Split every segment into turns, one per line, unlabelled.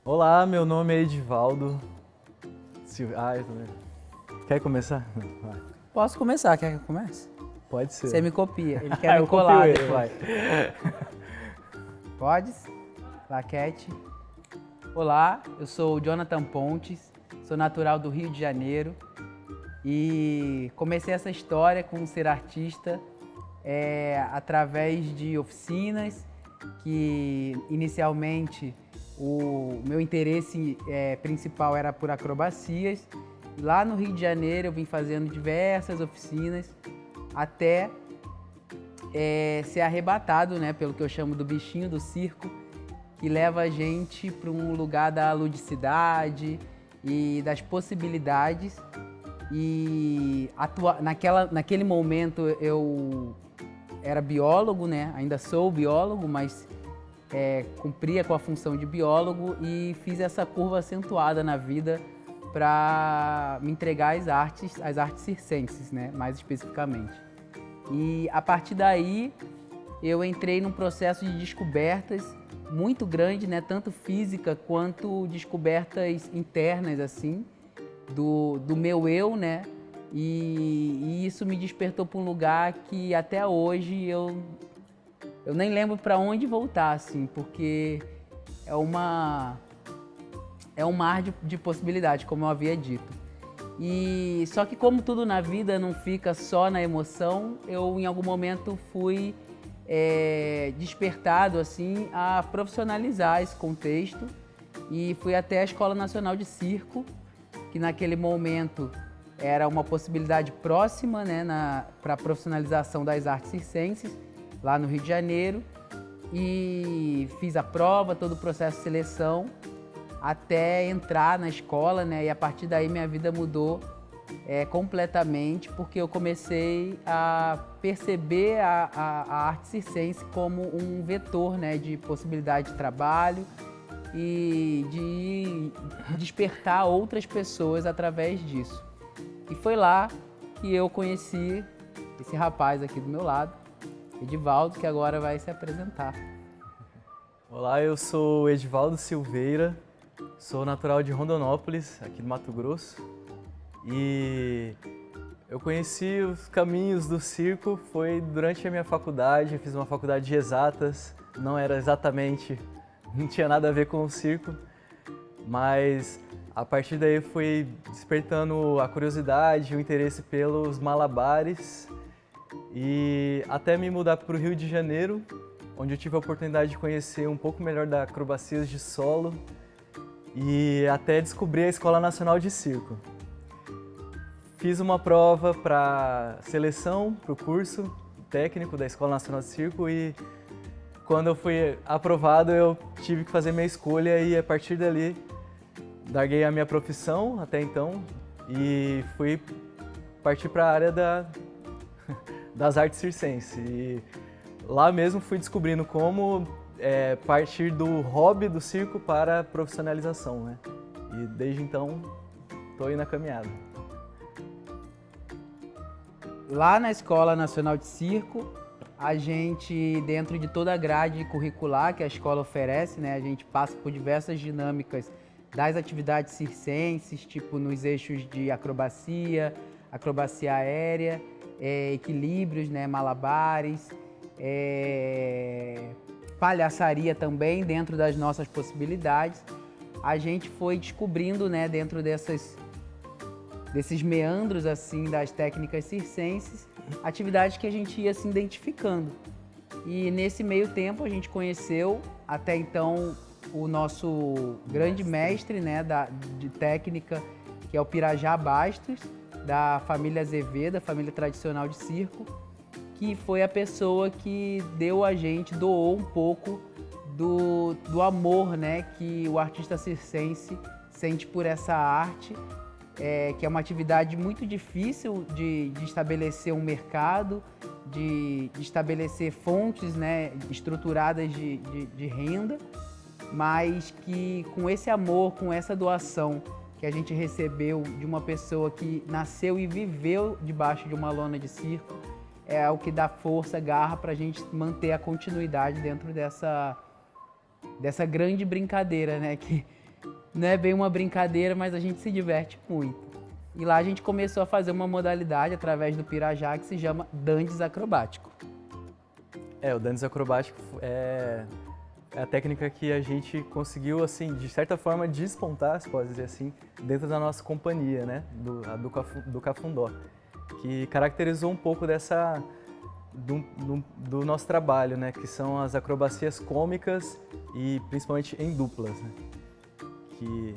Olá, meu nome é Edivaldo. Quer começar? Vai.
Posso começar, quer que eu comece?
Pode ser.
Você me copia, ele quer me
eu
colar
copio ele,
depois.
vai.
Podes? Laquete. Olá, eu sou o Jonathan Pontes, sou natural do Rio de Janeiro e comecei essa história com ser artista através de oficinas que inicialmente o meu interesse principal era por acrobacias. Lá no Rio de Janeiro eu vim fazendo diversas oficinas até ser arrebatado, né, pelo que eu chamo do bichinho do circo, que leva a gente para um lugar da ludicidade e das possibilidades. E naquele momento eu era biólogo, né? Ainda sou biólogo, mas cumpria com a função de biólogo e fiz essa curva acentuada na vida para me entregar às artes circenses, né? Mais especificamente. E a partir daí eu entrei num processo de descobertas muito grande, né? Tanto física quanto descobertas internas, assim, do meu eu, né? E isso me despertou para um lugar que até hoje eu nem lembro para onde voltar, assim, porque é um mar de possibilidades, como eu havia dito. E só que como tudo na vida não fica só na emoção, eu em algum momento fui despertado assim a profissionalizar esse contexto e fui até a Escola Nacional de Circo, que naquele momento era uma possibilidade próxima, né, para a profissionalização das artes circenses, lá no Rio de Janeiro, e fiz a prova, todo o processo de seleção, até entrar na escola, né, e a partir daí minha vida mudou completamente, porque eu comecei a perceber a arte circense como um vetor, né, de possibilidade de trabalho e de despertar outras pessoas através disso. E foi lá que eu conheci esse rapaz aqui do meu lado, Edivaldo, que agora vai se apresentar.
Olá, eu sou Edivaldo Silveira, sou natural de Rondonópolis, aqui do Mato Grosso. E eu conheci os caminhos do circo foi durante a minha faculdade, eu fiz uma faculdade de exatas, não tinha nada a ver com o circo, mas a partir daí fui despertando a curiosidade, o interesse pelos malabares e até me mudar para o Rio de Janeiro, onde eu tive a oportunidade de conhecer um pouco melhor da acrobacias de solo e até descobrir a Escola Nacional de Circo. Fiz uma prova para seleção, para o curso técnico da Escola Nacional de Circo e quando eu fui aprovado eu tive que fazer minha escolha e a partir dali larguei a minha profissão até então e fui partir para a área das artes circenses. E lá mesmo fui descobrindo como partir do hobby do circo para a profissionalização, né? E desde então estou aí na caminhada.
Lá na Escola Nacional de Circo, a gente, dentro de toda a grade curricular que a escola oferece, né, a gente passa por diversas dinâmicas das atividades circenses, tipo nos eixos de acrobacia, acrobacia aérea, equilíbrios, né, malabares, palhaçaria também, dentro das nossas possibilidades. A gente foi descobrindo, né, dentro desses meandros assim das técnicas circenses, atividades que a gente ia se identificando. E nesse meio tempo a gente conheceu, até então o nosso grande mestre, né, de técnica, que é o Pirajá Bastos, da família Azevedo, a família tradicional de circo, que foi a pessoa que doou um pouco do amor, né, que o artista circense sente por essa arte, que é uma atividade muito difícil de estabelecer um mercado, de estabelecer fontes, né, estruturadas de renda, mas que com esse amor, com essa doação que a gente recebeu de uma pessoa que nasceu e viveu debaixo de uma lona de circo, é o que dá força, garra para a gente manter a continuidade dentro dessa grande brincadeira, né? Que não é bem uma brincadeira, mas a gente se diverte muito. E lá a gente começou a fazer uma modalidade através do Pirajá que se chama dandes acrobático.
O dandes acrobático é a técnica que a gente conseguiu, assim, de certa forma, despontar, se pode dizer assim, dentro da nossa companhia, né? Do Cafundó, que caracterizou um pouco do nosso trabalho, né? Que são as acrobacias cômicas e principalmente em duplas, né? Que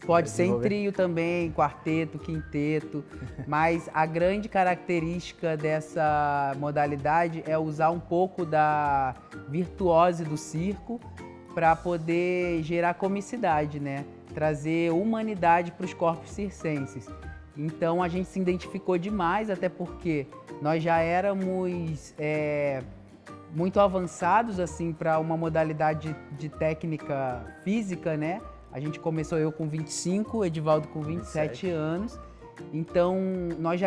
pode ser em trio também, quarteto, quinteto, mas a grande característica dessa modalidade é usar um pouco da virtuose do circo para poder gerar comicidade, né? Trazer humanidade para os corpos circenses. Então a gente se identificou demais, até porque nós já éramos muito avançados assim para uma modalidade de técnica física, né? A gente começou eu com 25, Edivaldo com 27 anos. Então nós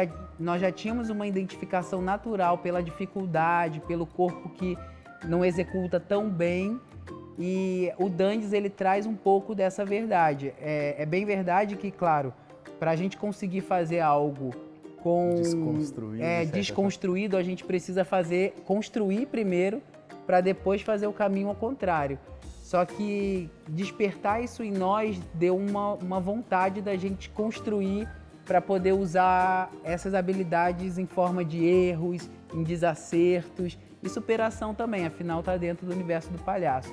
já tínhamos uma identificação natural pela dificuldade, pelo corpo que não executa tão bem. E o dandes ele traz um pouco dessa verdade. É bem verdade que, claro, para a gente conseguir fazer algo desconstruído, a gente precisa construir primeiro para depois fazer o caminho ao contrário. Só que despertar isso em nós deu uma vontade da gente construir para poder usar essas habilidades em forma de erros, em desacertos e superação também, afinal está dentro do universo do palhaço.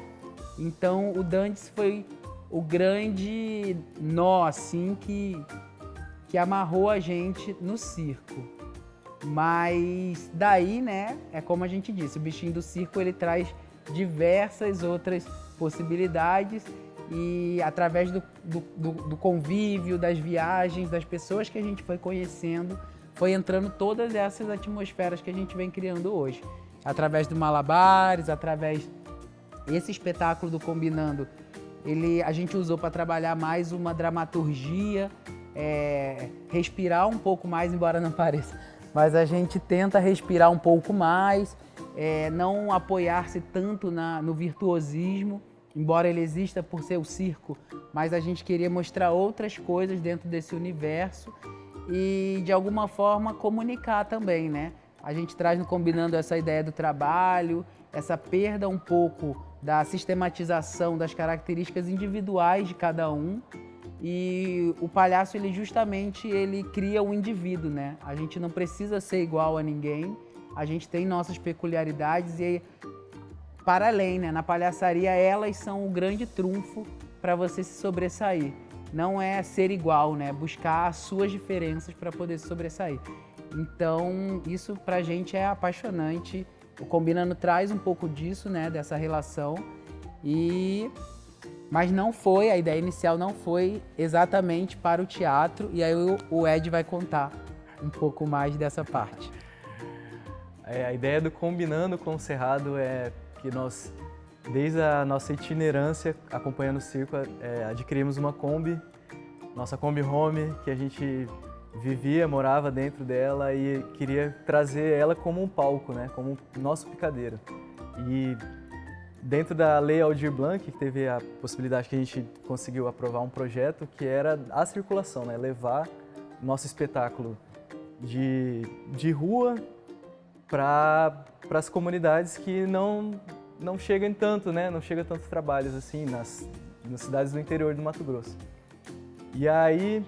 Então o dantes foi o grande nó assim que amarrou a gente no circo. Mas daí, né, é como a gente disse, o bichinho do circo ele traz diversas outras possibilidades e através do convívio, das viagens, das pessoas que a gente foi conhecendo, foi entrando todas essas atmosferas que a gente vem criando hoje. Através do Malabares, através desse espetáculo do Combinando, a gente usou para trabalhar mais uma dramaturgia, respirar um pouco mais, embora não pareça, mas a gente tenta respirar um pouco mais, não apoiar-se tanto no virtuosismo, embora ele exista por ser o circo, mas a gente queria mostrar outras coisas dentro desse universo e, de alguma forma, comunicar também, né? A gente traz no Combinando essa ideia do trabalho, essa perda um pouco da sistematização das características individuais de cada um. E o palhaço, ele cria um indivíduo, né? A gente não precisa ser igual a ninguém, a gente tem nossas peculiaridades e, para além, né? Na palhaçaria, elas são o grande trunfo para você se sobressair. Não é ser igual, né? Buscar as suas diferenças para poder se sobressair. Então, isso pra gente é apaixonante. O Combinando traz um pouco disso, né? Dessa relação. Mas a ideia inicial não foi exatamente para o teatro. E aí o Ed vai contar um pouco mais dessa parte.
A ideia do Combinando com o Cerrado é que nós, desde a nossa itinerância acompanhando o circo, adquirimos uma Kombi, nossa Kombi Home, que a gente vivia, morava dentro dela e queria trazer ela como um palco, né? Como nosso picadeiro. E dentro da Lei Aldir Blanc, que teve a possibilidade que a gente conseguiu aprovar um projeto que era a circulação, né? Levar nosso espetáculo de rua para as comunidades que não chegam tanto, né? Não chegam tantos trabalhos assim nas cidades do interior do Mato Grosso. E aí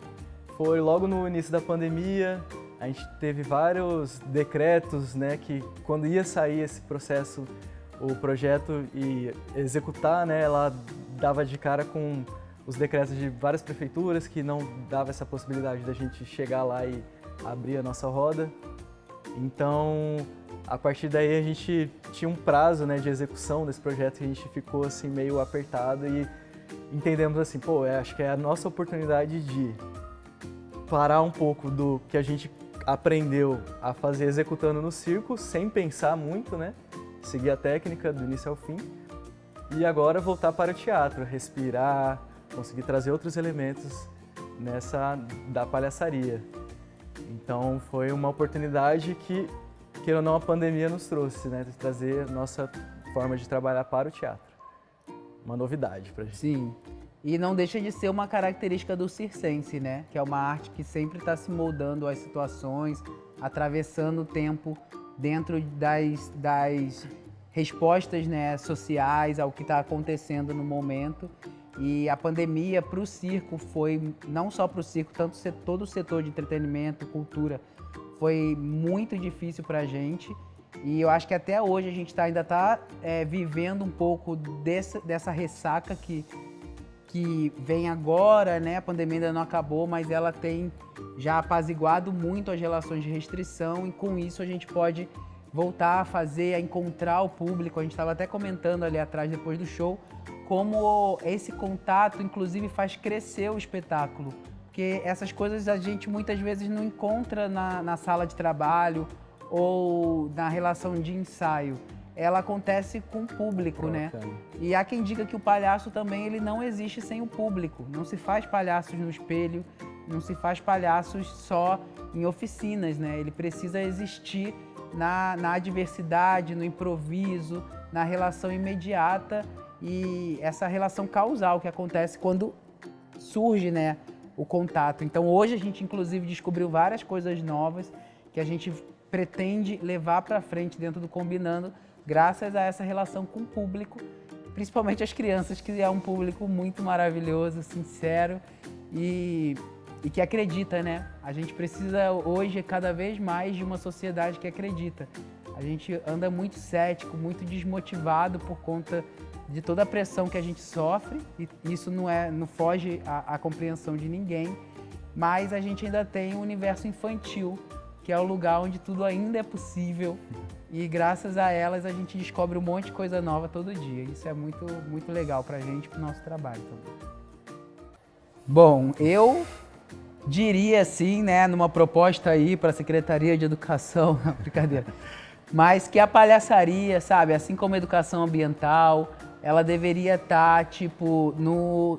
foi logo no início da pandemia, a gente teve vários decretos, né? Que quando ia sair esse processo o projeto e executar, né, ela dava de cara com os decretos de várias prefeituras que não dava essa possibilidade da gente chegar lá e abrir a nossa roda. Então, a partir daí a gente tinha um prazo, né, de execução desse projeto que a gente ficou assim meio apertado e entendemos assim, pô, acho que é a nossa oportunidade de parar um pouco do que a gente aprendeu a fazer executando no circo, sem pensar muito, né, seguir a técnica do início ao fim e agora voltar para o teatro, respirar, conseguir trazer outros elementos nessa da palhaçaria. Então foi uma oportunidade que ou não, a pandemia nos trouxe, né? De trazer nossa forma de trabalhar para o teatro. Uma novidade pra gente.
Sim. E não deixa de ser uma característica do circense, né? Que é uma arte que sempre está se moldando às situações, atravessando o tempo dentro das respostas, né, sociais ao que está acontecendo no momento. E a pandemia para o circo foi, não só para o circo, tanto todo o setor de entretenimento, cultura, foi muito difícil para a gente. E eu acho que até hoje a gente ainda está vivendo um pouco dessa ressaca que vem agora, né? A pandemia ainda não acabou, mas ela tem já apaziguado muito as relações de restrição e com isso a gente pode voltar a fazer, a encontrar o público. A gente estava até comentando ali atrás, depois do show, como esse contato, inclusive, faz crescer o espetáculo. Porque essas coisas a gente muitas vezes não encontra na sala de trabalho ou na relação de ensaio. Ela acontece com o público, né? E há quem diga que o palhaço também ele não existe sem o público. Não se faz palhaços no espelho, não se faz palhaços só em oficinas, né? Ele precisa existir na adversidade, no improviso, na relação imediata e essa relação causal que acontece quando surge, né, o contato. Então hoje a gente inclusive descobriu várias coisas novas que a gente pretende levar para frente dentro do Combinando, graças a essa relação com o público, principalmente as crianças, que é um público muito maravilhoso, sincero e que acredita, né? A gente precisa hoje cada vez mais de uma sociedade que acredita. A gente anda muito cético, muito desmotivado por conta de toda a pressão que a gente sofre, e isso não foge à compreensão de ninguém, mas a gente ainda tem um universo infantil, que é o lugar onde tudo ainda é possível, e graças a elas a gente descobre um monte de coisa nova todo dia. Isso é muito, muito legal pra gente, pro nosso trabalho também. Bom, eu diria assim, né, numa proposta aí para a Secretaria de Educação, não, brincadeira, mas que a palhaçaria, sabe, assim como a educação ambiental, ela deveria estar, tipo,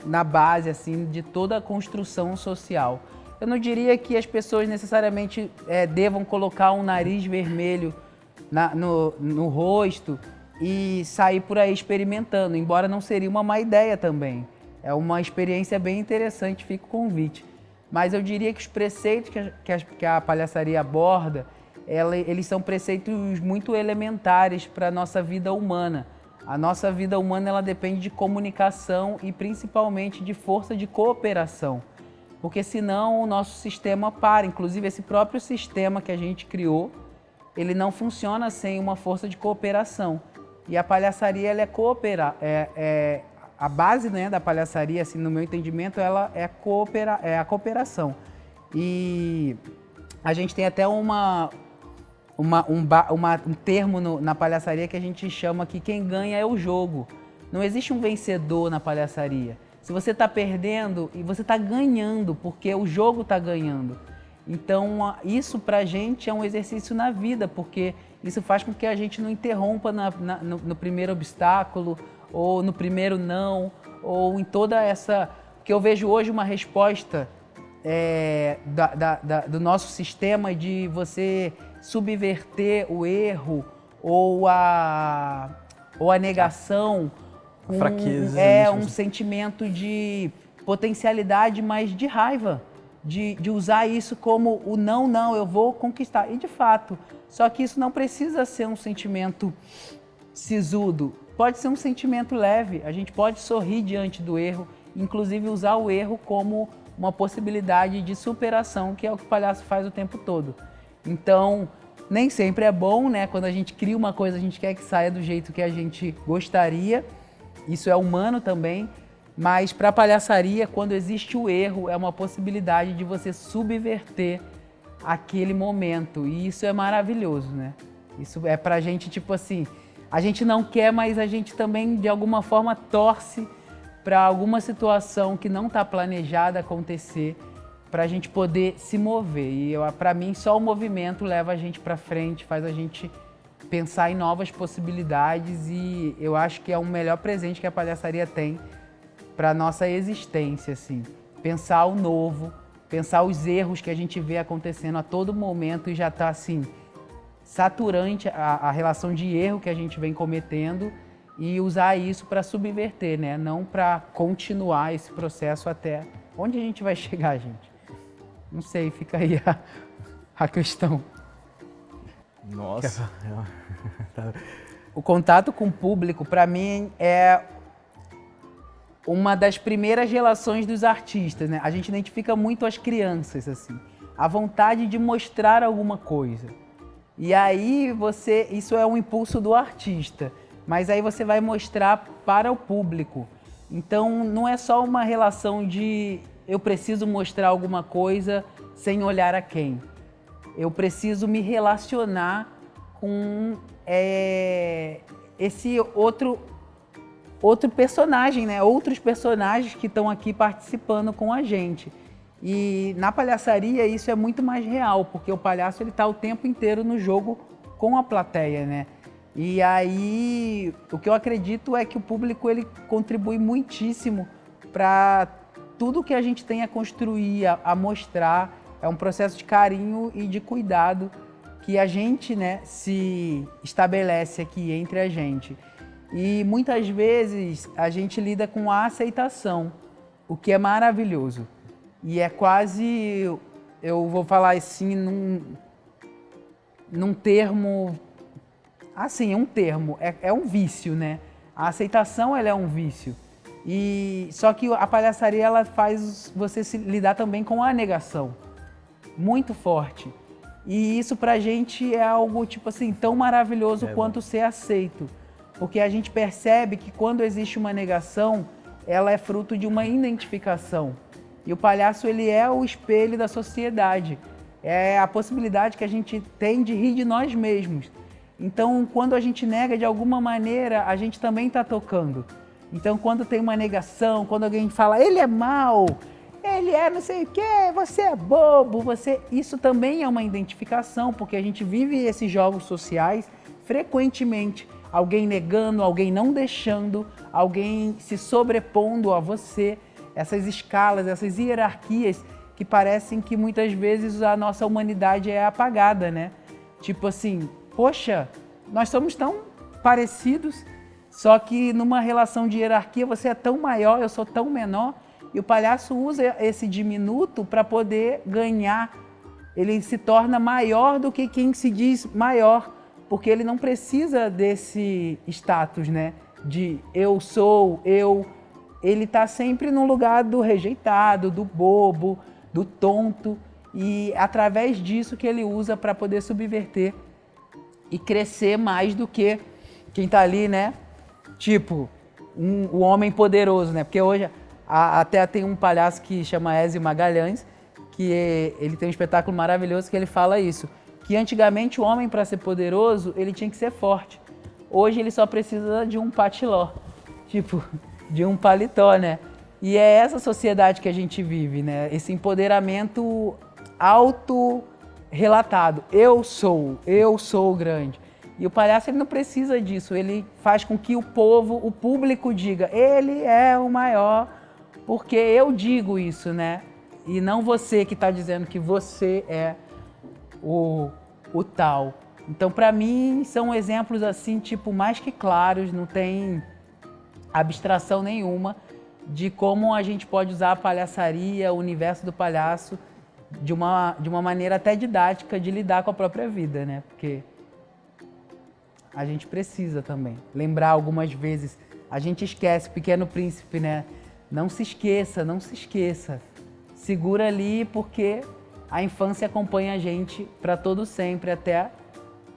na base, assim, de toda a construção social. Eu não diria que as pessoas necessariamente devam colocar um nariz vermelho no rosto e sair por aí experimentando, embora não seria uma má ideia também. É uma experiência bem interessante, fica o convite. Mas eu diria que os preceitos que a palhaçaria aborda, eles são preceitos muito elementares para a nossa vida humana. A nossa vida humana ela depende de comunicação e principalmente de força de cooperação. Porque senão o nosso sistema para. Inclusive esse próprio sistema que a gente criou, ele não funciona sem uma força de cooperação. E a palhaçaria ela a base, né, da palhaçaria, assim, no meu entendimento, ela é a cooperação. E a gente tem até um termo na palhaçaria que a gente chama que quem ganha é o jogo. Não existe um vencedor na palhaçaria. Se você está perdendo, e você está ganhando, porque o jogo está ganhando. Então, isso pra gente é um exercício na vida, porque isso faz com que a gente não interrompa no primeiro obstáculo, ou no primeiro não, ou em toda essa... Porque eu vejo hoje uma resposta do nosso sistema de você subverter o erro ou a negação.
Fraqueza.
Um sentimento de potencialidade, mas de raiva. De usar isso como o não, eu vou conquistar. E de fato, só que isso não precisa ser um sentimento sisudo. Pode ser um sentimento leve, a gente pode sorrir diante do erro, inclusive usar o erro como uma possibilidade de superação, que é o que o palhaço faz o tempo todo. Então, Nem sempre é bom, né? Quando a gente cria uma coisa, a gente quer que saia do jeito que a gente gostaria. Isso é humano também. Mas para a palhaçaria, quando existe o erro, é uma possibilidade de você subverter aquele momento. E isso é maravilhoso, né? Isso é pra gente, tipo assim, a gente não quer, mas a gente também, de alguma forma, torce para alguma situação que não está planejada acontecer, para a gente poder se mover. E para mim, só o movimento leva a gente para frente, faz a gente pensar em novas possibilidades, e eu acho que é o melhor presente que a palhaçaria tem para nossa existência, assim. Pensar o novo, pensar os erros que a gente vê acontecendo a todo momento e já está assim saturante a relação de erro que a gente vem cometendo, e usar isso para subverter, né? Não para continuar esse processo até onde a gente vai chegar, gente. Não sei, fica aí a questão.
Nossa.
O contato com o público, para mim, é uma das primeiras relações dos artistas, né? A gente identifica muito as crianças, assim. A vontade de mostrar alguma coisa. E aí isso é um impulso do artista, mas aí você vai mostrar para o público. Então não é só uma relação de eu preciso mostrar alguma coisa sem olhar a quem. Eu preciso me relacionar com esse outro personagem, né? Outros personagens que estão aqui participando com a gente. E na palhaçaria isso é muito mais real, porque o palhaço ele está o tempo inteiro no jogo com a plateia, né? E aí o que eu acredito é que o público ele contribui muitíssimo para tudo que a gente tem a construir, a mostrar. É um processo de carinho e de cuidado que a gente, né, se estabelece aqui entre a gente. E muitas vezes a gente lida com a aceitação, o que é maravilhoso. E é quase, eu vou falar assim, num termo, assim, é um termo, é um vício, né? A aceitação, ela é um vício. E só que a palhaçaria, ela faz você lidar também com a negação, muito forte. E isso pra gente é algo, tipo assim, tão maravilhoso quanto ser aceito. Porque a gente percebe que quando existe uma negação, ela é fruto de uma identificação. E o palhaço, ele é o espelho da sociedade. É a possibilidade que a gente tem de rir de nós mesmos. Então, quando a gente nega de alguma maneira, a gente também está tocando. Então, quando tem uma negação, quando alguém fala, ele é mau, ele é não sei o quê, você é bobo, isso também é uma identificação, porque a gente vive esses jogos sociais frequentemente. Alguém negando, alguém não deixando, alguém se sobrepondo a você. Essas escalas, essas hierarquias que parecem que muitas vezes a nossa humanidade é apagada, né? Tipo assim, poxa, nós somos tão parecidos, só que numa relação de hierarquia você é tão maior, eu sou tão menor, e o palhaço usa esse diminuto para poder ganhar. Ele se torna maior do que quem se diz maior, porque ele não precisa desse status, né? De eu sou, eu. Ele está sempre no lugar do rejeitado, do bobo, do tonto, e através disso que ele usa para poder subverter e crescer mais do que quem está ali, né? Tipo, o homem poderoso, né? Porque hoje até tem um palhaço que chama Ezio Magalhães, que ele tem um espetáculo maravilhoso que ele fala isso, que antigamente o homem, para ser poderoso, ele tinha que ser forte. Hoje ele só precisa de um patiló, tipo, de um paletó, né? E é essa sociedade que a gente vive, né? Esse empoderamento auto-relatado. Eu sou o grande. E o palhaço, ele não precisa disso. Ele faz com que o público diga, ele é o maior, porque eu digo isso, né? E não você que está dizendo que você é o tal. Então, para mim, são exemplos assim, tipo, mais que claros, não tem abstração nenhuma de como a gente pode usar a palhaçaria, o universo do palhaço, de uma maneira até didática de lidar com a própria vida, né? Porque a gente precisa também lembrar algumas vezes, a gente esquece, Pequeno Príncipe, né? Não se esqueça, não se esqueça. Segura ali, porque a infância acompanha a gente para todo sempre, até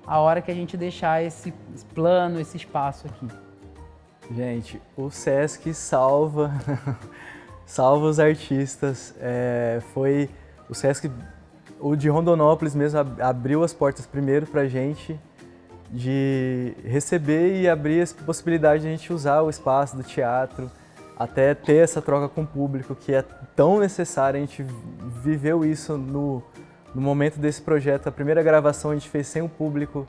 a hora que a gente deixar esse plano, esse espaço aqui.
Gente, o Sesc salva, salva os artistas. Foi o Sesc, o de Rondonópolis mesmo, abriu as portas primeiro para a gente de receber e abrir a possibilidade de a gente usar o espaço do teatro, até ter essa troca com o público que é tão necessária. A gente viveu isso no momento desse projeto. A primeira gravação a gente fez sem o público,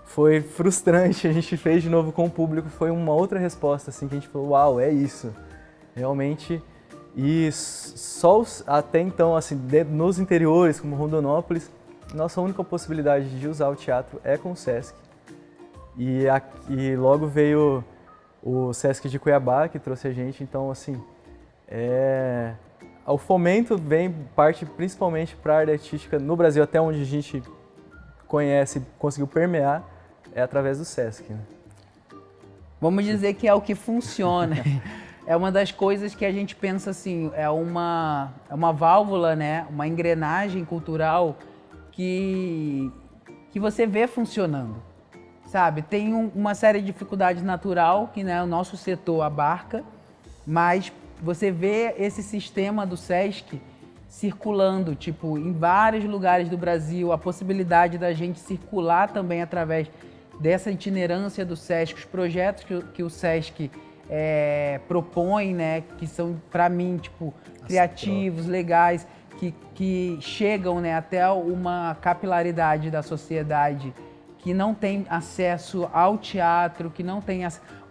foi frustrante, a gente fez de novo com o público, foi uma outra resposta, assim, que a gente falou, uau, é isso, realmente. E só até então, assim, nos interiores, como Rondonópolis, nossa única possibilidade de usar o teatro é com o Sesc. E logo veio o Sesc de Cuiabá, que trouxe a gente, então, assim, o fomento parte principalmente para a área artística no Brasil, até onde a gente conhece, conseguiu permear, é através do Sesc, né?
Vamos dizer que é o que funciona. É uma das coisas que a gente pensa assim, é uma válvula, né? Uma engrenagem cultural que você vê funcionando, sabe? Tem uma série de dificuldades natural que, né, o nosso setor abarca, mas você vê esse sistema do Sesc circulando, tipo, em vários lugares do Brasil, a possibilidade da gente circular também através dessa itinerância do Sesc, os projetos que o Sesc propõe, né, que são, para mim, tipo, criativos, legais, que chegam, né, até uma capilaridade da sociedade que não tem acesso ao teatro, que não tem...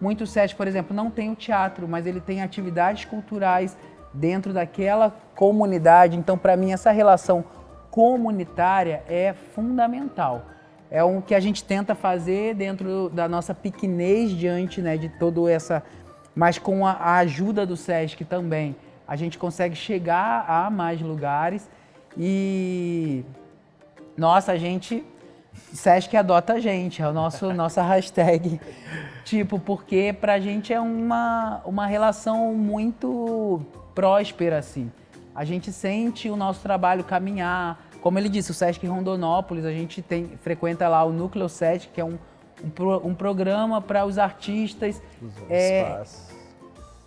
Muito Sesc, por exemplo, não tem o teatro, mas ele tem atividades culturais dentro daquela comunidade. Então, para mim, essa relação comunitária é fundamental. É o que a gente tenta fazer dentro da nossa pequenez diante, né, de toda essa... Mas com a ajuda do Sesc também, a gente consegue chegar a mais lugares e... Nossa, Sesc adota a gente, é o nossa hashtag. Tipo, porque pra gente é uma relação muito próspera, assim. A gente sente o nosso trabalho caminhar. Como ele disse, o Sesc Rondonópolis, a gente frequenta lá o Núcleo Sesc, que é um programa para os artistas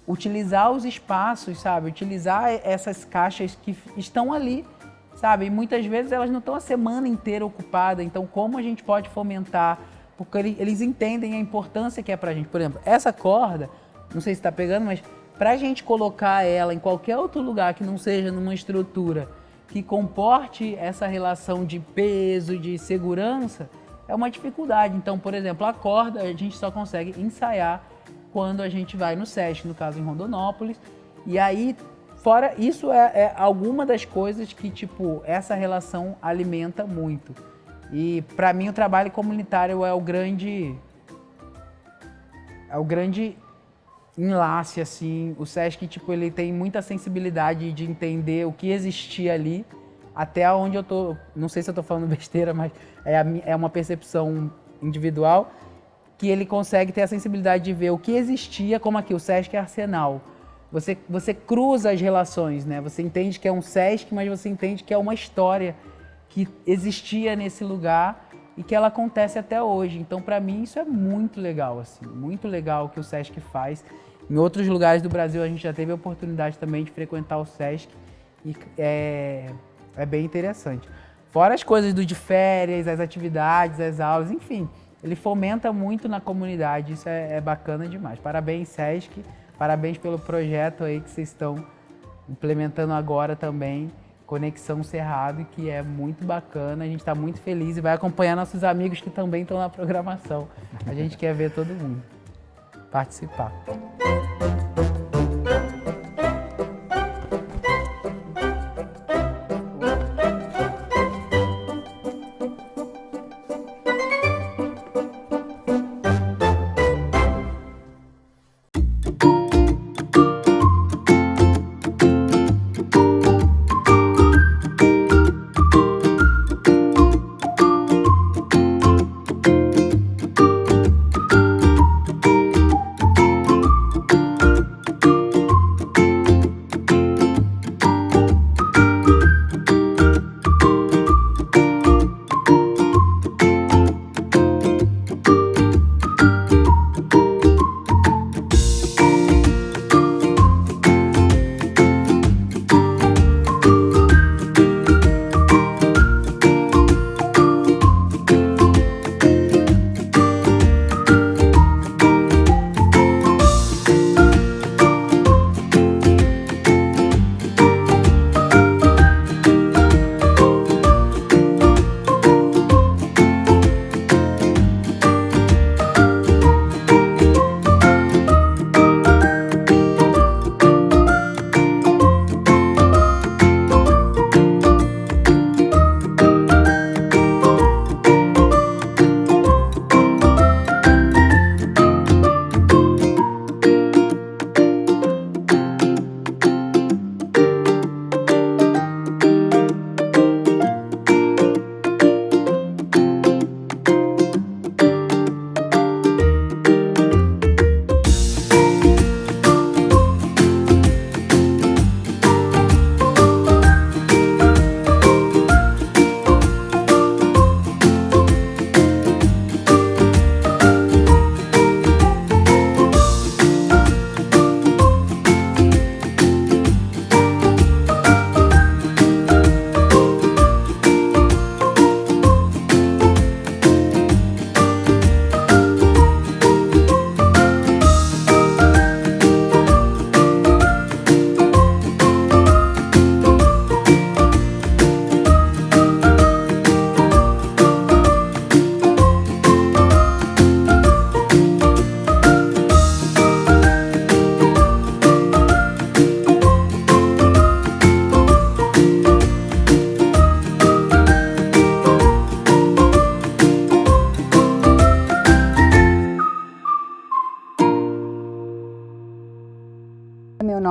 utilizar os espaços, sabe? Utilizar essas caixas que estão ali, sabe? E muitas vezes elas não estão a semana inteira ocupadas. Então, como a gente pode fomentar? Porque eles entendem a importância que é pra gente. Por exemplo, essa corda, não sei se está pegando, mas pra gente colocar ela em qualquer outro lugar que não seja numa estrutura que comporte essa relação de peso, de segurança, é uma dificuldade. Então, por exemplo, a corda a gente só consegue ensaiar quando a gente vai no Sesc, no caso em Rondonópolis. E aí, fora isso, é alguma das coisas que, tipo, essa relação alimenta muito. E para mim o trabalho comunitário é o grande enlace, assim. O Sesc, tipo, ele tem muita sensibilidade de entender o que existia ali, até onde eu tô, não sei se eu tô falando besteira, mas é uma percepção individual, que ele consegue ter a sensibilidade de ver o que existia, como aqui, o Sesc é Arsenal. Você cruza as relações, né? Você entende que é um Sesc, mas você entende que é uma história que existia nesse lugar e que ela acontece até hoje. Então, para mim, isso é muito legal, assim, muito legal o que o Sesc faz. Em outros lugares do Brasil, a gente já teve a oportunidade também de frequentar o Sesc e é bem interessante. Fora as coisas de férias, as atividades, as aulas, enfim, ele fomenta muito na comunidade, isso é bacana demais. Parabéns, Sesc, parabéns pelo projeto aí que vocês estão implementando agora também, Conexão Cerrado, que é muito bacana, a gente está muito feliz e vai acompanhar nossos amigos que também estão na programação. A gente quer ver todo mundo participar.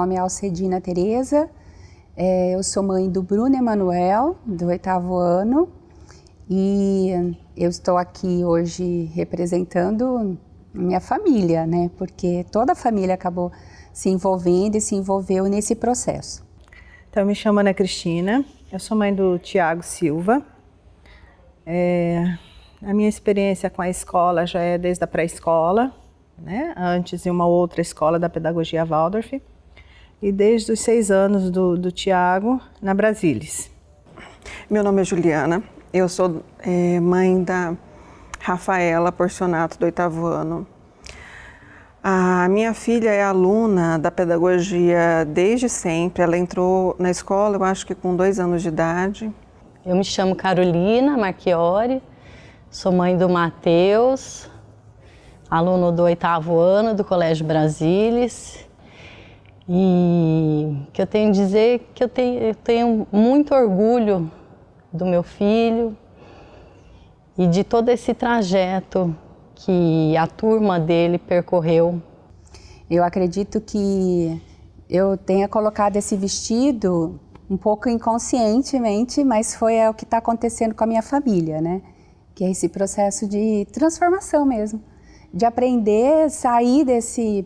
nome é Alcedina Tereza, eu sou mãe do Bruno Emanuel, do 8º ano, e eu estou aqui hoje representando minha família, né? Porque toda a família acabou se envolvendo e se envolveu nesse processo.
Então, eu me chamo Ana Cristina, eu sou mãe do Tiago Silva. A minha experiência com a escola já é desde a pré-escola, né? Antes em uma outra escola da pedagogia Waldorf, e desde os 6 anos do Tiago na Brasilis.
Meu nome é Juliana, eu sou mãe da Rafaela Porcionato, do 8º ano. A minha filha é aluna da pedagogia desde sempre, ela entrou na escola, eu acho que com 2 anos de idade.
Eu me chamo Carolina Marchiori, sou mãe do Matheus, aluno do 8º ano do Colégio Brasilis. E o que eu tenho a dizer é que eu tenho muito orgulho do meu filho e de todo esse trajeto que a turma dele percorreu.
Eu acredito que eu tenha colocado esse vestido um pouco inconscientemente, mas foi o que está acontecendo com a minha família, né? Que é esse processo de transformação mesmo, de aprender, sair desse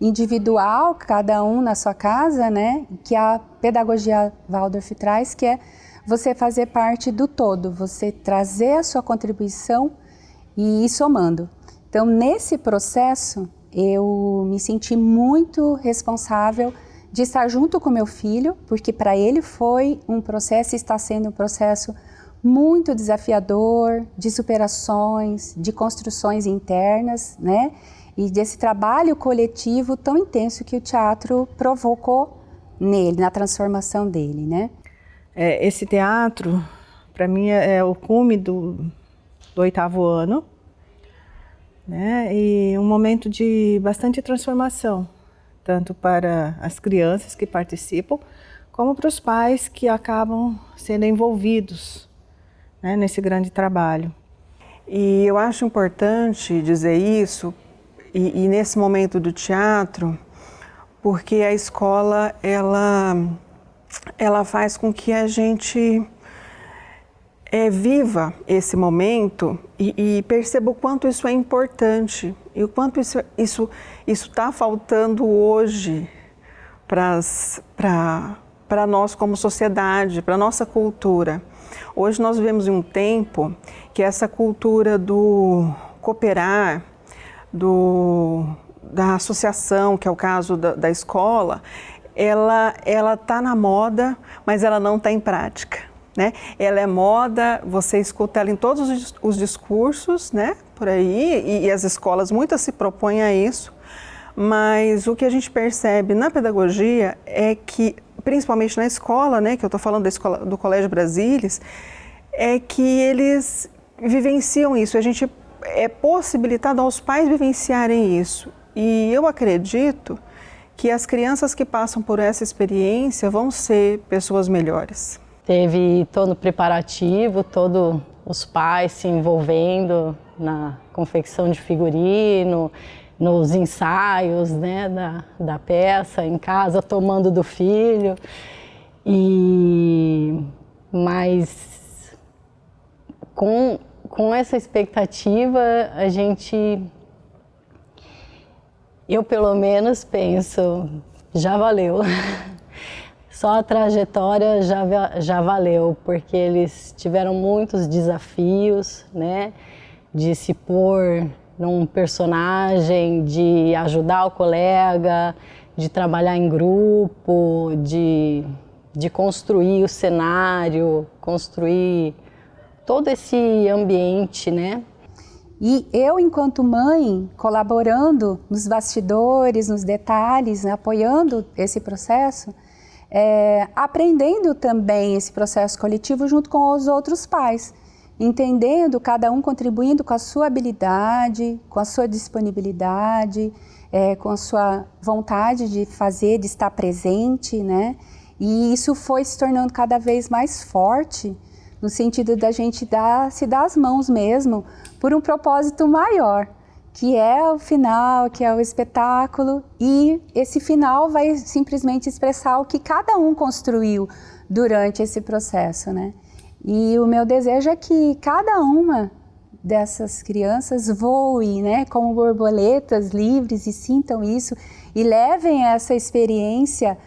individual, cada um na sua casa, né? Que a pedagogia Waldorf traz, que é você fazer parte do todo, você trazer a sua contribuição e ir somando. Então, nesse processo, eu me senti muito responsável de estar junto com meu filho, porque para ele foi um processo, está sendo um processo muito desafiador, de superações, de construções internas, né? E desse trabalho coletivo tão intenso que o teatro provocou nele, na transformação dele, né?
Esse teatro, para mim, é o cume do 8º ano, né? E um momento de bastante transformação, tanto para as crianças que participam, como para os pais que acabam sendo envolvidos, né, nesse grande trabalho.
E eu acho importante dizer isso, e nesse momento do teatro, porque a escola, ela faz com que a gente viva esse momento e perceba o quanto isso é importante e o quanto isso está faltando hoje para nós como sociedade, para a nossa cultura. Hoje nós vivemos em um tempo que essa cultura do cooperar, da associação, que é o caso da escola, ela está na moda, mas ela não está em prática, né? Ela é moda, você escuta ela em todos os discursos, né? Por aí, e as escolas muitas se propõem a isso, mas o que a gente percebe na pedagogia é que, principalmente na escola, né, que eu estou falando da escola, do Colégio Brasilis, é que eles vivenciam isso, a gente é possibilitado aos pais vivenciarem isso. E eu acredito que as crianças que passam por essa experiência vão ser pessoas melhores.
Teve todo o preparativo, todos os pais se envolvendo na confecção de figurino, nos ensaios, né, da peça, em casa, tomando do filho. Mas com essa expectativa, eu pelo menos penso, já valeu. Só a trajetória já valeu, porque eles tiveram muitos desafios, né, de se pôr num personagem, de ajudar o colega, de trabalhar em grupo, de construir o cenário, construir todo esse ambiente, né?
E eu, enquanto mãe, colaborando nos bastidores, nos detalhes, né, apoiando esse processo, aprendendo também esse processo coletivo junto com os outros pais, entendendo, cada um contribuindo com a sua habilidade, com a sua disponibilidade, com a sua vontade de fazer, de estar presente, né? E isso foi se tornando cada vez mais forte, no sentido da gente se dar as mãos mesmo, por um propósito maior, que é o final, que é o espetáculo, e esse final vai simplesmente expressar o que cada um construiu durante esse processo, né? E o meu desejo é que cada uma dessas crianças voem, né, como borboletas livres e sintam isso e levem essa experiência,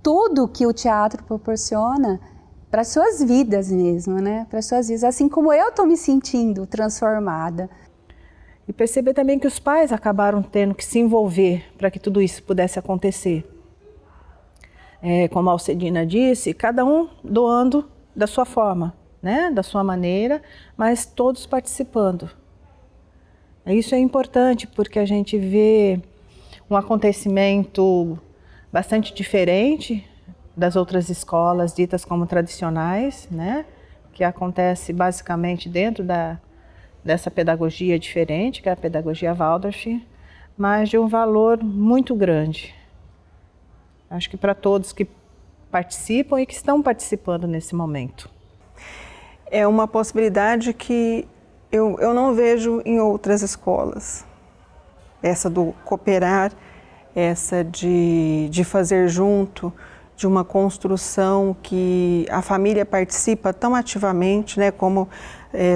tudo que o teatro proporciona para suas vidas mesmo, né, para suas vidas, assim como eu estou me sentindo transformada.
E perceber também que os pais acabaram tendo que se envolver para que tudo isso pudesse acontecer. Como a Alcedina disse, cada um doando da sua forma, né? Da sua maneira, mas todos participando. Isso é importante porque a gente vê um acontecimento bastante diferente das outras escolas ditas como tradicionais, né? Que acontece basicamente dentro dessa pedagogia diferente, que é a pedagogia Waldorf, mas de um valor muito grande. Acho que para todos que participam e que estão participando nesse momento.
É uma possibilidade que eu não vejo em outras escolas. Essa do cooperar, essa de fazer junto, de uma construção que a família participa tão ativamente, né, como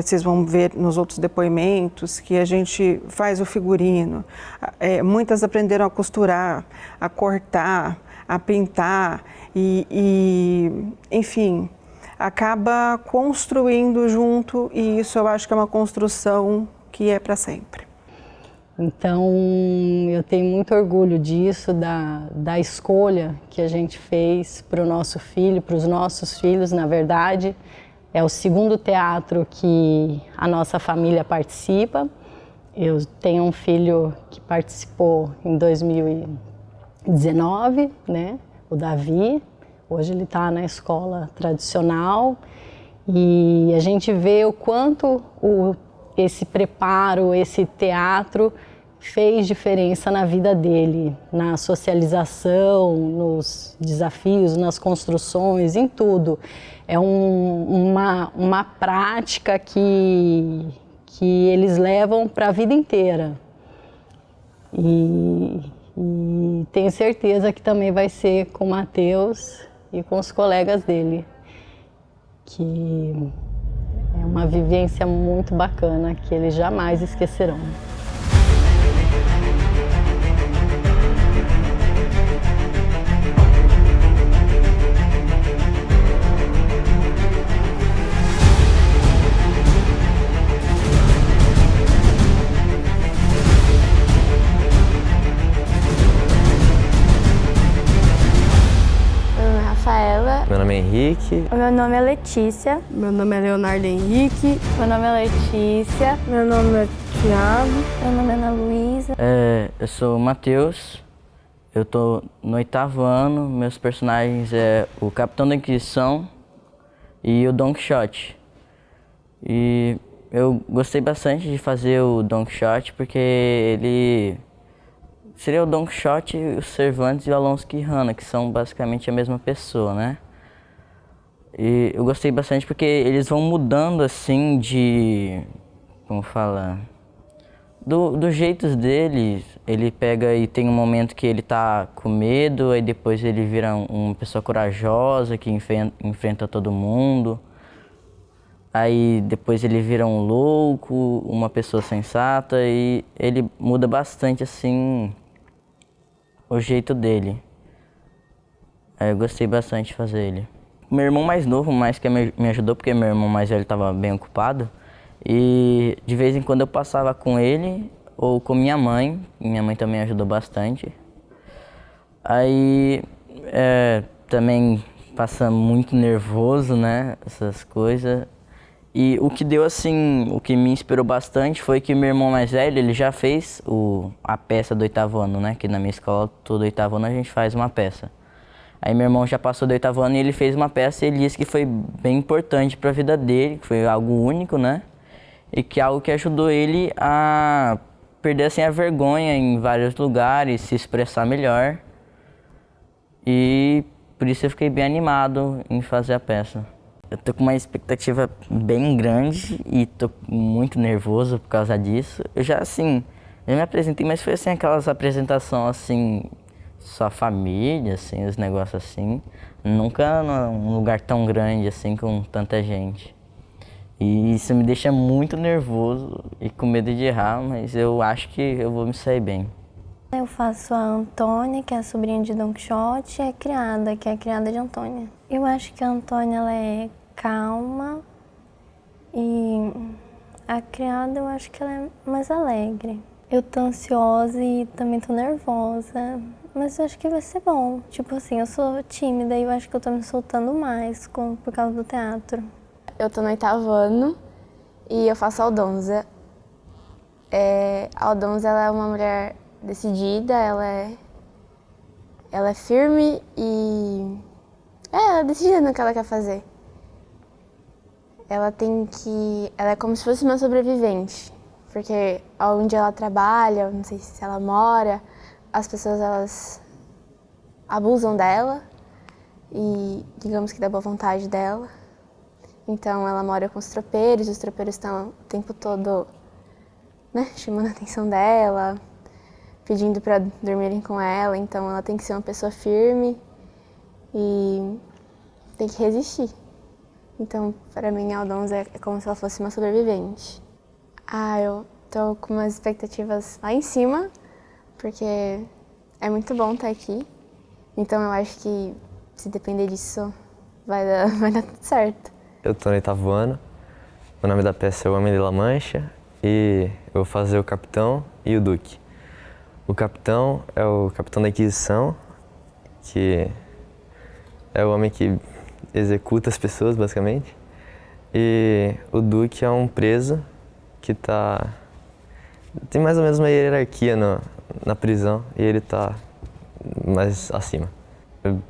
vocês vão ver nos outros depoimentos, que a gente faz o figurino. Muitas aprenderam a costurar, a cortar, a pintar enfim, acaba construindo junto e isso eu acho que é uma construção que é para sempre.
Então, eu tenho muito orgulho disso, da escolha que a gente fez para o nosso filho, para os nossos filhos, na verdade. É o segundo teatro que a nossa família participa. Eu tenho um filho que participou em 2019, né? O Davi. Hoje ele está na escola tradicional e a gente vê o quanto esse preparo, esse teatro fez diferença na vida dele, na socialização, nos desafios, nas construções, em tudo. É uma prática que eles levam para a vida inteira. E tenho certeza que também vai ser com o Matheus e com os colegas dele, que é uma vivência muito bacana que eles jamais esquecerão.
Meu nome é Henrique.
O meu nome é Letícia.
Meu nome é Leonardo Henrique.
Meu nome é Letícia.
Meu nome é Thiago.
Meu nome é Ana Luísa.
Eu sou o Matheus. Eu tô no 8º ano. Meus personagens é o Capitão da Inquisição e o Don Quixote. E eu gostei bastante de fazer o Don Quixote porque ele seria o Don Quixote, o Cervantes e o Alonso Quijano, que são basicamente a mesma pessoa, né? E eu gostei bastante porque eles vão mudando assim de... como fala? Do jeitos deles. Ele pega e tem um momento que ele tá com medo, aí depois ele vira uma pessoa corajosa que enfrenta todo mundo. Aí depois ele vira um louco, uma pessoa sensata e ele muda bastante assim o jeito dele. Aí eu gostei bastante de fazer ele. Meu irmão mais novo, mais que me ajudou, porque meu irmão mais velho estava bem ocupado. E de vez em quando eu passava com ele ou com minha mãe também ajudou bastante. Aí também passa muito nervoso, né, essas coisas. E o que deu assim, o que me inspirou bastante foi que meu irmão mais velho, ele já fez a peça do 8º ano, né, que na minha escola todo 8º ano a gente faz uma peça. Aí meu irmão já passou do 8º ano e ele fez uma peça e ele disse que foi bem importante para a vida dele, que foi algo único, né? E que é algo que ajudou ele a perder assim, a vergonha em vários lugares, se expressar melhor. E por isso eu fiquei bem animado em fazer a peça. eu tô com uma expectativa bem grande e tô muito nervoso por causa disso. Eu já, assim, eu me apresentei, mas foi, assim, aquelas apresentações, assim, só família, assim, os negócios assim. Nunca num lugar tão grande, assim, com tanta gente. E isso me deixa muito nervoso e com medo de errar, mas eu acho que eu vou me sair bem.
Eu faço a Antônia, que é a sobrinha de Don Quixote, e a criada, que é a criada de Antônia. Eu acho que a Antônia ela é calma e a criada eu acho que ela é mais alegre. Eu tô ansiosa e também tô nervosa, mas eu acho que vai ser bom. Tipo assim, eu sou tímida e eu acho que eu tô me soltando mais por causa do teatro.
Eu tô no 8º ano e eu faço a Aldonza. A Aldonza ela é uma mulher decidida, ela é firme e ela é decidida no que ela quer fazer. Ela é como se fosse uma sobrevivente, porque onde ela trabalha, não sei se ela mora, as pessoas elas abusam dela e digamos que da boa vontade dela. Então ela mora com os tropeiros estão o tempo todo, né, chamando a atenção dela, pedindo para dormirem com ela, então ela tem que ser uma pessoa firme e tem que resistir. Então, para mim, a Aldonza é como se ela fosse uma sobrevivente. Eu tô com umas expectativas lá em cima, porque é muito bom estar aqui. Então, eu acho que, se depender disso, vai dar tudo certo.
Eu tô no 8º ano, o nome da peça é O Homem de La Mancha e eu vou fazer o Capitão e o Duque. O Capitão é o Capitão da Inquisição, que é o homem que executa as pessoas, basicamente. E o Duque é um preso que tem mais ou menos uma hierarquia na prisão e ele tá mais acima.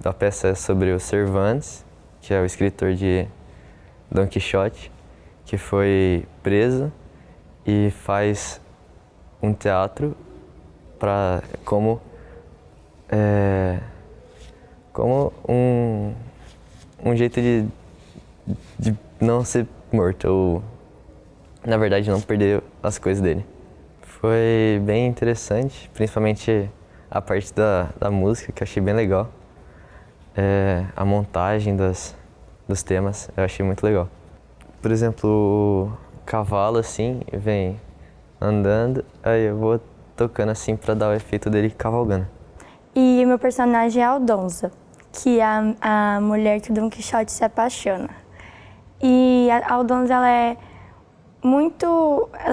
A peça é sobre o Cervantes, que é o escritor de Don Quixote, que foi preso e faz um teatro como um jeito de não ser morto, ou na verdade não perder as coisas dele. Foi bem interessante, principalmente a parte da música, que eu achei bem legal. A montagem dos temas, eu achei muito legal. Por exemplo, o cavalo assim, vem andando, aí eu vou tocando assim para dar o efeito dele cavalgando.
E o meu personagem é a Aldonza, que é a mulher que o Don Quixote se apaixona. E a Aldonza, ela é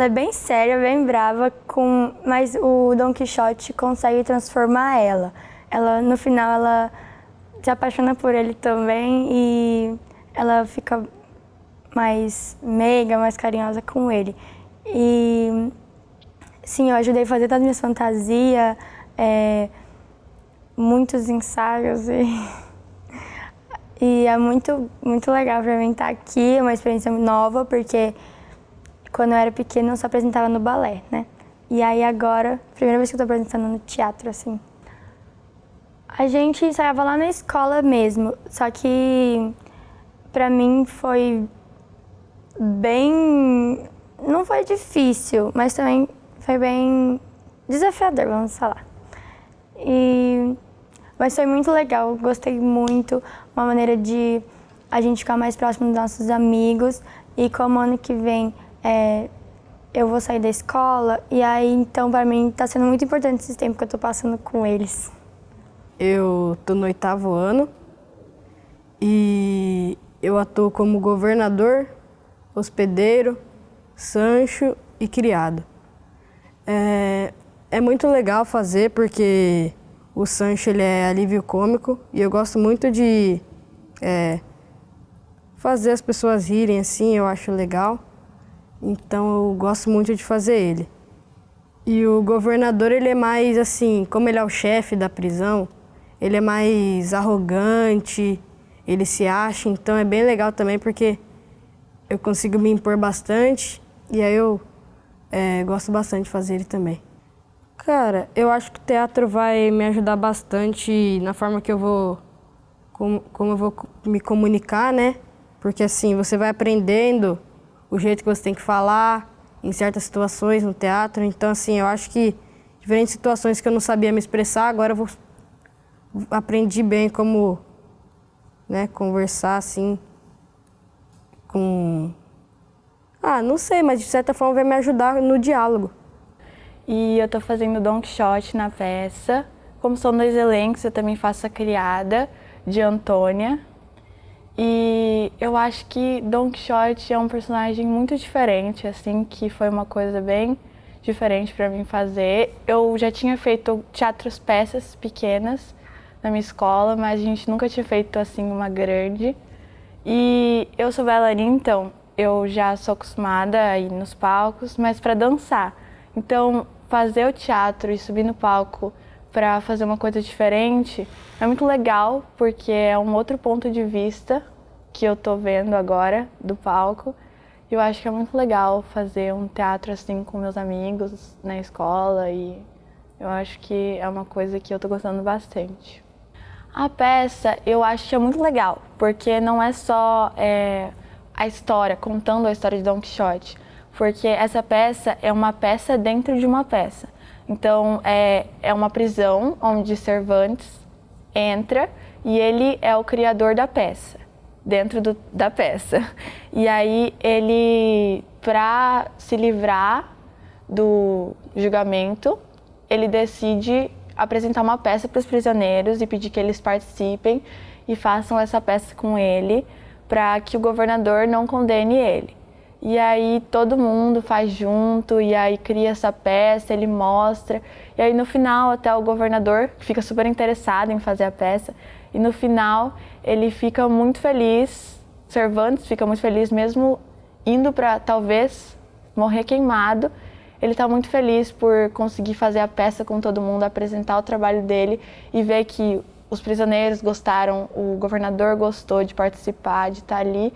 bem séria, bem brava, mas o Don Quixote consegue transformar ela. No final, ela se apaixona por ele também e ela fica mais meiga, mais carinhosa com ele. E sim, eu ajudei a fazer todas as minhas fantasias, muitos ensaios e é muito, muito legal para mim estar aqui, é uma experiência nova, porque quando eu era pequena eu só apresentava no balé, né? E aí agora, primeira vez que eu tô apresentando no teatro, assim. A gente ensaiava lá na escola mesmo, só que pra mim foi bem... não foi difícil, mas também foi bem desafiador, vamos falar. Mas foi muito legal, gostei muito, uma maneira de a gente ficar mais próximo dos nossos amigos. E como ano que vem eu vou sair da escola, e aí então para mim tá sendo muito importante esse tempo que eu tô passando com eles.
Eu tô no 8º ano e eu atuo como governador, hospedeiro, Sancho e criado. É muito legal fazer porque o Sancho ele é alívio cômico e eu gosto muito de fazer as pessoas rirem assim, eu acho legal. Então eu gosto muito de fazer ele. E o governador ele é mais assim, como ele é o chefe da prisão, ele é mais arrogante, ele se acha, então é bem legal também porque eu consigo me impor bastante e aí eu gosto bastante de fazer ele também. Cara, eu acho que o teatro vai me ajudar bastante na forma que eu vou, como eu vou me comunicar, né? porque assim, você vai aprendendo o jeito que você tem que falar em certas situações no teatro. Então, assim, eu acho que diferentes situações que eu não sabia me expressar, agora eu aprendi bem como, né, conversar assim com... não sei, mas de certa forma vai me ajudar no diálogo.
E eu tô fazendo Don Quixote na peça. Como são 2 elencos, eu também faço a criada de Antônia. E eu acho que Don Quixote é um personagem muito diferente, assim, que foi uma coisa bem diferente para mim fazer. Eu já tinha feito peças pequenas na minha escola, mas a gente nunca tinha feito, assim, uma grande. E eu sou bailarina, então eu já sou acostumada a ir nos palcos, mas para dançar. Então, fazer o teatro e subir no palco para fazer uma coisa diferente é muito legal, porque é um outro ponto de vista que eu tô vendo agora do palco. Eu acho que é muito legal fazer um teatro assim com meus amigos na escola, e eu acho que é uma coisa que eu tô gostando bastante. A peça eu acho que é muito legal, porque não é só a história, contando a história de Don Quixote, porque essa peça é uma peça dentro de uma peça. Então, é uma prisão onde Cervantes entra e ele é o criador da peça, dentro da peça. E aí, ele, para se livrar do julgamento, ele decide apresentar uma peça para os prisioneiros e pedir que eles participem e façam essa peça com ele, para que o governador não condene ele. E aí todo mundo faz junto, e aí cria essa peça, ele mostra. E aí no final até o governador fica super interessado em fazer a peça. E no final ele fica muito feliz, Cervantes fica muito feliz mesmo indo para talvez morrer queimado. Ele está muito feliz por conseguir fazer a peça com todo mundo, apresentar o trabalho dele e ver que os prisioneiros gostaram, o governador gostou de participar, de estar ali.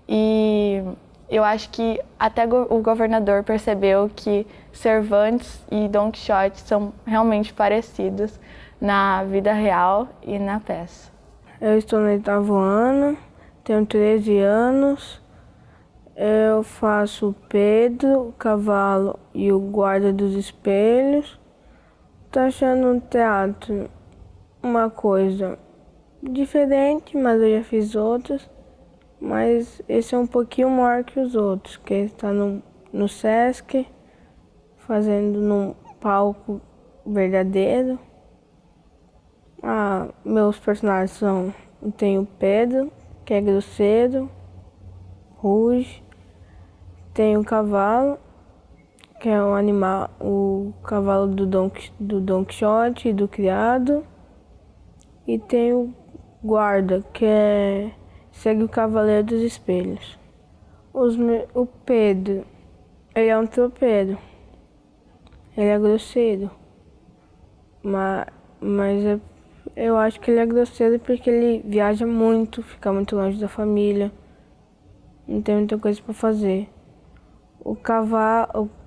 E eu acho que até o governador percebeu que Cervantes e Don Quixote são realmente parecidos na vida real e na peça.
Eu estou no 8º ano, tenho 13 anos, eu faço o Pedro, o cavalo e o guarda dos espelhos. Estou achando o teatro uma coisa diferente, mas eu já fiz outros. Mas esse é um pouquinho maior que os outros, que está no Sesc, fazendo num palco verdadeiro. Meus personagens são, tem o Pedro, que é grosseiro, ruge. Tem o cavalo, que é um animal, o cavalo do Don Quixote e do criado. E tem o guarda, que segue o Cavaleiro dos Espelhos. O Pedro, ele é um tropeiro. Ele é grosseiro. Mas eu acho que ele é grosseiro porque ele viaja muito, fica muito longe da família. Não tem muita coisa para fazer. O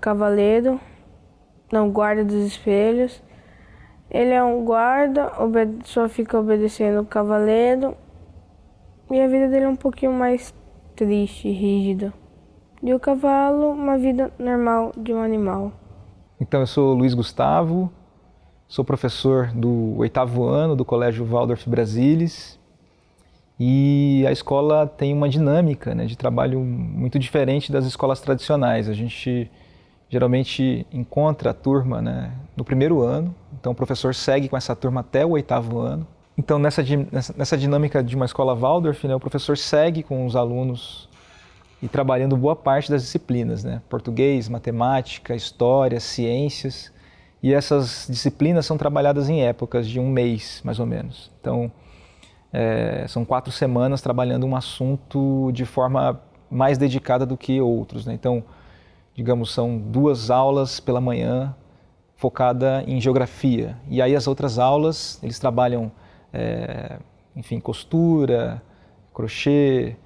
cavaleiro, não, guarda dos espelhos. Ele é um guarda, só fica obedecendo o cavaleiro. E a vida dele é um pouquinho mais triste, rígida. E o cavalo, uma vida normal de um animal.
Então, eu sou Luiz Gustavo, sou professor do 8º ano do Colégio Waldorf Brasilis. E a escola tem uma dinâmica, né, de trabalho muito diferente das escolas tradicionais. A gente geralmente encontra a turma, né, no 1º ano, então o professor segue com essa turma até o 8º ano. Então, nessa dinâmica de uma escola Waldorf, né, o professor segue com os alunos e trabalhando boa parte das disciplinas, né? Português, matemática, história, ciências. E essas disciplinas são trabalhadas em épocas de 1 mês, mais ou menos. Então, são 4 semanas trabalhando um assunto de forma mais dedicada do que outros, né? Então, digamos, são 2 aulas pela manhã focada em geografia. E aí as outras aulas, eles trabalham enfim, costura, crochê,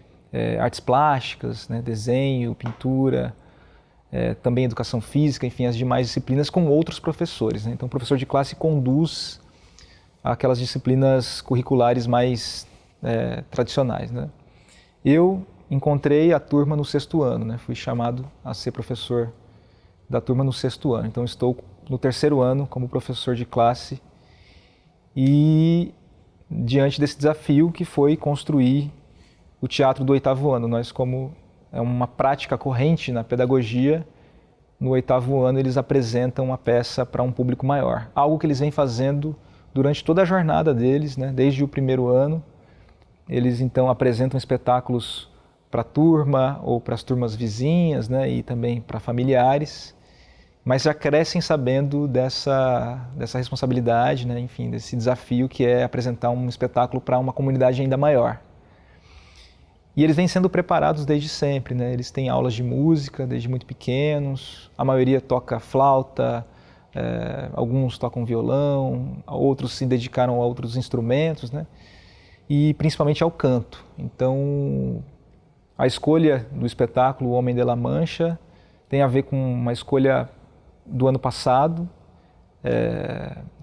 artes plásticas, né, desenho, pintura, também educação física, enfim, as demais disciplinas com outros professores, né? Então o professor de classe conduz aquelas disciplinas curriculares mais tradicionais, né? Eu encontrei a turma no 6º ano, né? Fui chamado a ser professor da turma no 6º ano. Então estou no 3º ano como professor de classe e diante desse desafio que foi construir o teatro do 8º ano. Nós, como é uma prática corrente na pedagogia, no 8º ano eles apresentam uma peça para um público maior. Algo que eles vêm fazendo durante toda a jornada deles, né? Desde o 1º ano. Eles então apresentam espetáculos para a turma ou para as turmas vizinhas, né? E também para familiares, mas já crescem sabendo dessa responsabilidade, né? Enfim, desse desafio que é apresentar um espetáculo para uma comunidade ainda maior. E eles vêm sendo preparados desde sempre, né? Eles têm aulas de música desde muito pequenos, a maioria toca flauta, alguns tocam violão, outros se dedicaram a outros instrumentos, né? E principalmente ao canto. Então, a escolha do espetáculo O Homem de La Mancha tem a ver com uma escolha do ano passado.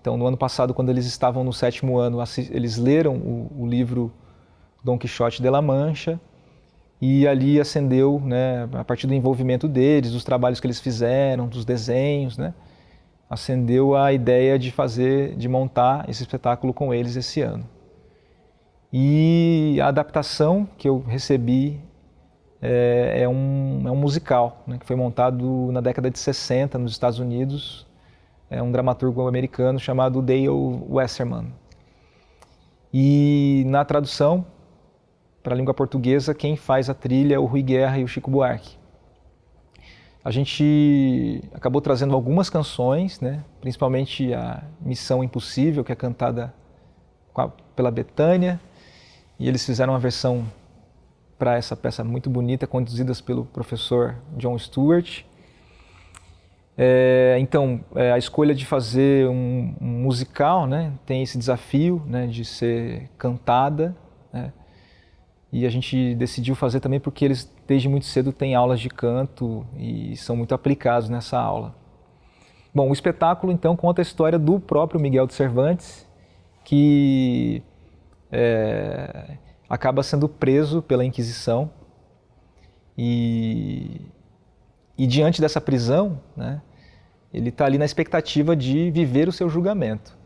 Então, no ano passado, quando eles estavam no 7º ano, eles leram o livro Dom Quixote de La Mancha, e ali acendeu, né, a partir do envolvimento deles, dos trabalhos que eles fizeram, dos desenhos, né, acendeu a ideia de montar esse espetáculo com eles esse ano. E a adaptação que eu recebi é um musical, né, que foi montado na década de 60 nos Estados Unidos, um dramaturgo americano chamado Dale Westerman. E na tradução para a língua portuguesa, quem faz a trilha é o Rui Guerra e o Chico Buarque. A gente acabou trazendo algumas canções, né? Principalmente a Missão Impossível, que é cantada pela Bethânia, e eles fizeram uma versão para essa peça muito bonita, conduzidas pelo professor John Stewart. Então, a escolha de fazer um musical, né? Tem esse desafio, né? De ser cantada, né? E a gente decidiu fazer também porque eles, desde muito cedo, têm aulas de canto e são muito aplicados nessa aula. Bom, o espetáculo, então, conta a história do próprio Miguel de Cervantes, que acaba sendo preso pela Inquisição. E diante dessa prisão, né, ele está ali na expectativa de viver o seu julgamento.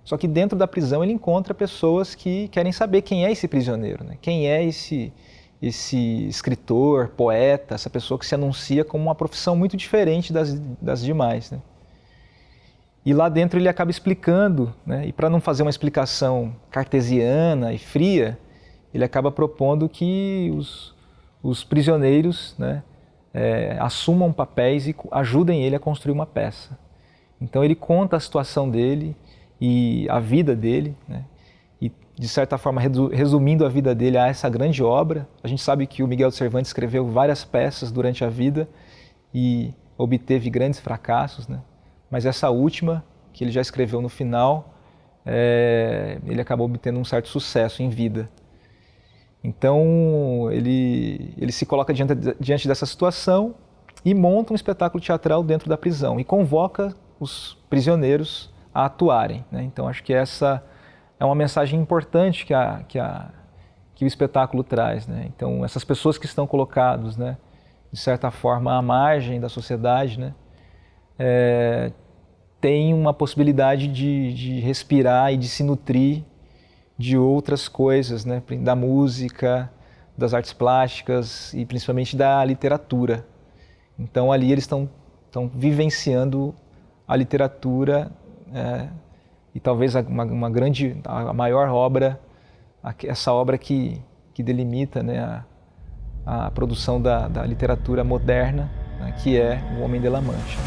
Só que dentro da prisão ele encontra pessoas que querem saber quem é esse prisioneiro, né? Quem é esse escritor, poeta, essa pessoa que se anuncia como uma profissão muito diferente das demais, né? E lá dentro ele acaba explicando, né? E para não fazer uma explicação cartesiana e fria, ele acaba propondo que os prisioneiros, né, assumam papéis e ajudem ele a construir uma peça. Então ele conta a situação dele e a vida dele, né? E de certa forma resumindo a vida dele a essa grande obra. A gente sabe que o Miguel de Cervantes escreveu várias peças durante a vida e obteve grandes fracassos, né? Mas essa última, que ele já escreveu no final, ele acabou obtendo um certo sucesso em vida. Então ele se coloca diante dessa situação e monta um espetáculo teatral dentro da prisão e convoca os prisioneiros a atuarem, né? Então acho que essa é uma mensagem importante que o espetáculo traz, né? Então essas pessoas que estão colocadas, né, de certa forma à margem da sociedade, né, têm uma possibilidade de respirar e de se nutrir de outras coisas, né, da música, das artes plásticas e principalmente da literatura. Então ali eles estão vivenciando a literatura, e talvez a maior obra, essa obra que delimita, né, a produção da literatura moderna, né, que é O Homem de La Mancha.